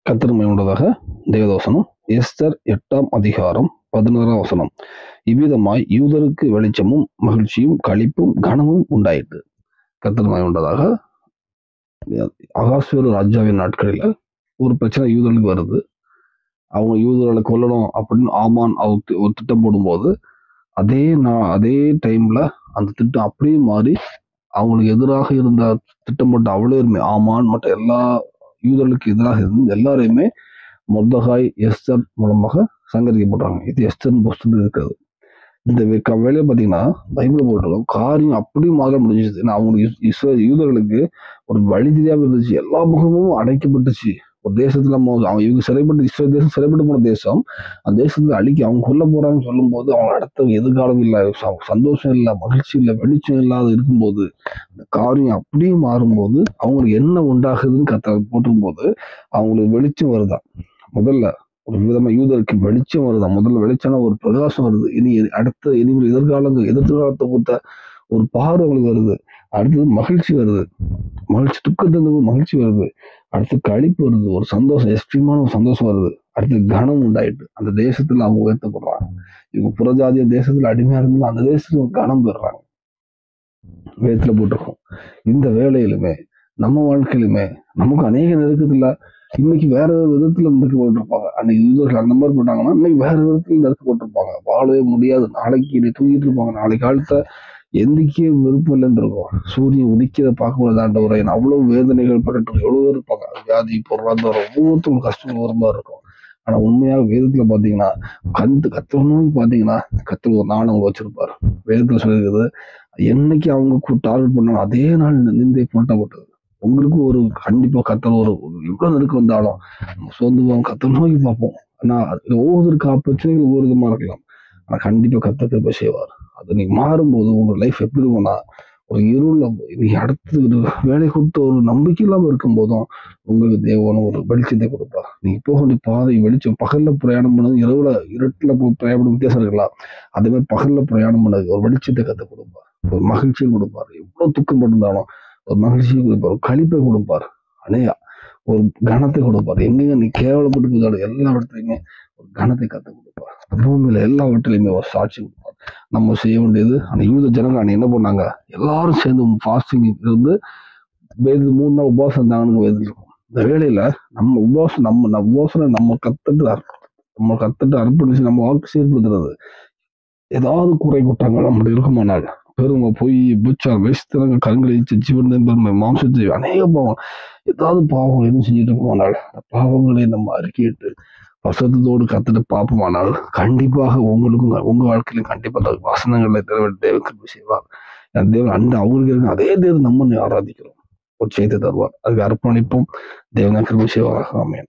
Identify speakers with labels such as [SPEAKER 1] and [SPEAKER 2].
[SPEAKER 1] கர்த்தர் மகிமையுள்ளதாக. தேவதவசனம் எஸ்தர் 8ஆம் அதிகாரம் 16ஆம் வசனம். இவ்விதமாய் யூதருக்கு வெளிச்சமும் மகிழ்ச்சியும் களிப்பும் கனமும் உண்டாயிற்று. கர்த்தர் மகிமையுள்ளதாக. அகாஸ்வேரு ராஜாவின் நாட்களில ஒரு பிரச்சனை யூதர்களுக்கு வருது. அவங்க யூதர்களை கொல்லணும் அப்படின்னு ஆமான் ஒரு திட்டம் போடும்போது அதே டைம்ல அந்த திட்டம் அப்படியே மாறி அவங்களுக்கு எதிராக இருந்த திட்டம் போட்ட அவ்வளோ ஆமான் மற்ற எல்லா யூதர்களுக்கு எதிராக இருந்து எல்லாரையுமே மொர்தெகாய் எஸ்தர் மூலமாக சங்கரிக்கப்படுறாங்க. இது எஸ்தர் புஸ்தகத்தில் இருக்கிறது. இந்த வேலையை பார்த்தீங்கன்னா பைபிள் போட்டிருக்கோம் காரியம் அப்படியே மாற முடிஞ்சிச்சு. ஏன்னா அவங்களுக்கு யூதர்களுக்கு ஒரு வழி தெரியாம இருந்துச்சு. எல்லா முகமும் அடைக்கப்பட்டுச்சு. ஒரு தேசத்துல இவங்க சிறைப்பட்டு இஸ்ரேல் தேசம் சிறைப்பட்டு போன தேசம். அந்த தேசத்துல அவங்க கொல்ல போறாங்கன்னு சொல்லும் போது அவங்க அடுத்த எதிர்காலம் இல்லை, சந்தோஷம் இல்லை, மகிழ்ச்சி இல்லை, வெளிச்சம் இல்லாத இருக்கும்போது அந்த காரியம் அப்படியே மாறும்போது அவங்களுக்கு என்ன உண்டாகுதுன்னு போட்டிருக்கும் போது அவங்களுக்கு வெளிச்சம் வருதான். முதல்ல ஒரு விதமா யூதருக்கு வெளிச்சம் வருதா. முதல்ல வெளிச்சம்னா ஒரு பிரகாசம் வருது. இனி எதிர்காலத்தை கொடுத்த ஒரு பார்வை அவங்களுக்கு வருது. அடுத்தது மகிழ்ச்சி வருது. துக்கத்திலிருந்து மகிழ்ச்சி வருது. அடுத்து களிப்பு வருது. ஒரு சந்தோஷம், எக்ஸ்ட்ரீமான ஒரு சந்தோஷம் வருது. அடுத்து கனம் உண்டாயிட்டு அந்த தேசத்துல அவங்க உயர்த்தப்படுறாங்க. இவங்க புறஜாதிய தேசத்துல அடிமையா இருந்தாலும் அந்த தேசத்துல கனம் பெறுறாங்க. வேதத்துல போட்டிருக்கோம். இந்த வேலையிலுமே நம்ம வாழ்க்கையிலுமே நமக்கு அநேக நெருக்கத்துல இன்னைக்கு வேற விதத்துல நெருக்க போட்டிருப்பாங்க. அன்னைக்கு யூதர்கள் அந்த மாதிரி போட்டாங்கன்னா இன்னைக்கு வேற விதத்துல நெருக்க போட்டிருப்பாங்க. வாழவே முடியாது. நாளைக்கு தூங்கிட்டு இருப்பாங்க. நாளைக்கு காலத்தை எந்திக்கே விருப்பம் இல்லைன்னு இருக்கும். சூரியன் உதிக்கிறத பார்க்கக்கூடாது ஆண்டவரை. அவ்வளவு வேதனைகள் பட்டு எவ்வளவு இருப்பாங்க. வியாதி பொருளாதாரம் ஒவ்வொருத்தரும் கஷ்டம் ஒரு மாதிரி இருக்கும். ஆனா உண்மையாக வேதத்துல பாத்தீங்கன்னா கத்தர் நோக்கி பாத்தீங்கன்னா கத்தர் ஒரு நாள் அவங்க வச்சிருப்பாரு. வேதத்துல சொல்லியிருக்கிறது என்னைக்கு அவங்க டார்கெட் பண்ணாலும் அதே நாள் நிந்தை போட்டப்பட்டது. உங்களுக்கு ஒரு கண்டிப்பா கத்தர் ஒரு எவ்வளவு நெருக்கம் வந்தாலும் சோர்ந்து போவோம். கத்தர் நோக்கி பார்ப்போம். ஆனா ஒவ்வொரு பிரச்சனைகள் ஒவ்வொரு விதமா இருக்கலாம். ஆனா கண்டிப்பா கத்தர் கிருபை செய்வார். அது நீங்க மாறும்போது உங்க லைஃப் எப்படி இருக்கும்னா ஒரு இருள் நீ அடுத்து வேலை கொடுத்த ஒரு நம்பிக்கை இல்லாம இருக்கும் போதும் உங்களுக்கு தேவன ஒரு வெளிச்சத்தை கொடுப்பார். நீங்க போக வேண்டிய பாதை வெளிச்சம். பகல்ல பிரயாணம் பண்ணது இருட்டுல பிரயாணம் வித்தியாசம் இருக்கலாம். அதே மாதிரி பகல்ல பிரயாணம் பண்ணது ஒரு வெளிச்சத்தை கத்து கொடுப்பார். ஒரு மகிழ்ச்சியை கொடுப்பார். எவ்வளவு துக்கம் இருந்தாலும் ஒரு மகிழ்ச்சியை கொடுப்பார். ஒரு களிப்பை கொடுப்பார். ஒரு கனத்தை கொடுப்பார். எங்கெங்க நீ கேவலப்பட்டு போதாலும் எல்லா இடத்துலையுமே ஒரு கனத்தை கத்து கொடுப்பார். பூமியில எல்லா இடத்துலையுமே ஒரு சாட்சி கொடுப்பார். நம்ம செய்ய வேண்டியது அந்த யூத ஜனங்க அன்னைக்கு என்ன பண்ணாங்க, எல்லாரும் சேர்ந்து ஃபாஸ்டிங் இருந்து 3 நாள் உபவாசம் இருந்தாங்கன்னு வேதத்தில் இருக்கும். இந்த வேலையில நம்ம உபவாசம் நம்ம கத்துட்டு அர்ப்பணிச்சு நம்ம வாழ்க்கை சீர்படுத்துறது. ஏதாவது குறை குற்றங்கள் நம்மளுடைய இருக்குமானால் பெருமை பொய் புச்சார் வேஸ்திரங்க கண்களை ஜீவன் பெருமை மாம்சத்தை அநேக பாவம் ஏதாவது பாவம் எதுவும் செஞ்சுட்டு இருக்குமானால் அந்த பாவங்களை நம்ம அறிக்கையிட்டு வசத்தோடு கத்துட்டு பார்ப்போமானால் கண்டிப்பாக உங்க வாழ்க்கையிலும் கண்டிப்பா வசனங்களை தேவன் கிருபை செய்வார். தேவன் அவங்களுக்கு இருக்கு அதே தேவன் நம்ம ஆராதிக்கிறோம். ஒரு செய்தி தருவார். அதுக்கு அர்ப்பணிப்போம். தேவன் கிருபை செய்வாராக. ஆமென்.